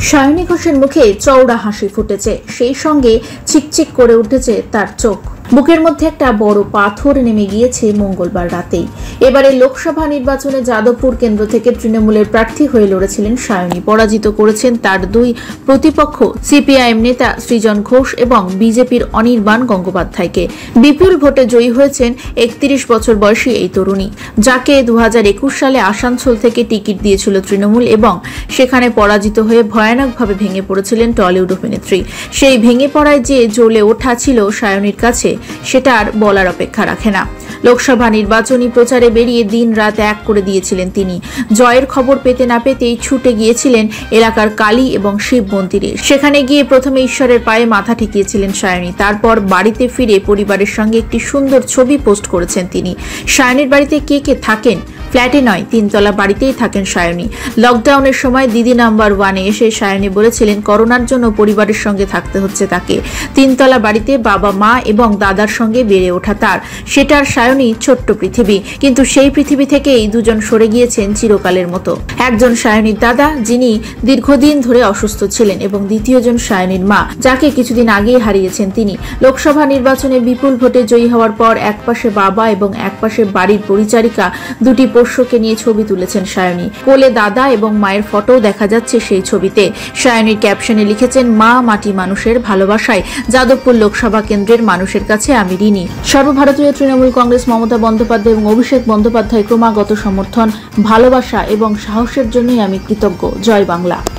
সায়নী ঘোষের মুখে চওড়া হাসি ফুটেছে, সেই সঙ্গে চিকচিক করে উঠেছে তার চোখ। বুকের মধ্যে একটা বড় পাথর নেমে গিয়েছে মঙ্গলবার রাতেই। এবারে লোকসভা নির্বাচনে যাদবপুর কেন্দ্র থেকে তৃণমূলের প্রার্থী হয়ে লড়েছিলেন সায়নী। পরাজিত করেছেন তার দুই প্রতিপক্ষ সিপিআইএম নেতা সৃজন ঘোষ এবং বিজেপির অনির্বাণ গঙ্গোপাধ্যায়কে। বিপুল ভোটে জয়ী হয়েছেন 31 বছর বয়সী এই তরুণী, যাকে 2021 সালে আসানসোল থেকে টিকিট দিয়েছিল তৃণমূল এবং সেখানে পরাজিত হয়ে ভয়ানকভাবে ভেঙে পড়েছিলেন টলিউড অভিনেত্রী। সেই ভেঙে পড়ায় যে জ্বলে ওঠা ছিল সায়নীর কাছে, সেটা আর বলার অপেক্ষা রাখে না। লোকসভা নির্বাচনী প্রচারে বেরিয়ে দিন রাত এক করে দিয়েছিলেন তিনি। জয়ের খবর পেতে না পেতেই ছুটে গিয়েছিলেন এলাকার কালী এবং শিব মন্দিরে। সেখানে গিয়ে প্রথমে ঈশ্বরের পায়ে মাথা ঠেকিয়েছিলেন সায়নী। তারপর বাড়িতে ফিরে পরিবারের সঙ্গে একটি সুন্দর ছবি পোস্ট করেছেন তিনি। সায়নীর বাড়িতে কে কে থাকেন? ফ্ল্যাটে নয়, 3 তলা বাড়িতেই থাকেন সায়নী। লকডাউনের সময় দিদি নাম্বার 1-এ এসে সায়নী বলেছিলেন করোনার জন্য পরিবারের সঙ্গে থাকতে হচ্ছে তাকে। 3 তলা বাড়িতে বাবা মা এবং দাদার সঙ্গে বেড়ে ওঠা তার, সেটার সায়নী ছোট্ট পৃথিবী। কিন্তু সেই পৃথিবী থেকেই দুজন সরে গিয়েছেন চিরকালের মতো। একজন সায়নীর দাদা, যিনি দীর্ঘদিন ধরে অসুস্থ ছিলেন, এবং দ্বিতীয়জন সায়নীর মা, যাকে কিছুদিন আগেই হারিয়েছেন তিনি। লোকসভা নির্বাচনে বিপুল ভোটে জয়ী হওয়ার পর একপাশে বাবা এবং একপাশে বাড়ির পরিচারিকা দুটি পোষ্যকে নিয়ে ছবি তুলেছেন সায়নী। কোলে দাদা এবং মায়ের ফটো দেখা যাচ্ছে সেই ছবিতে। সায়নীর ক্যাপশনে লিখেছেন, মা মাটি মানুষের ভালোবাসায় যাদবপুর লোকসভা কেন্দ্রের মানুষের কাছে আমি ঋণী। সর্বভারতীয় তৃণমূল কংগ্রেস মমতা বন্দ্যোপাধ্যায় এবং অভিষেক বন্দ্যোপাধ্যায় ক্রমাগত সমর্থন, ভালোবাসা এবং সাহসের জন্যই আমি কৃতজ্ঞ। জয় বাংলা।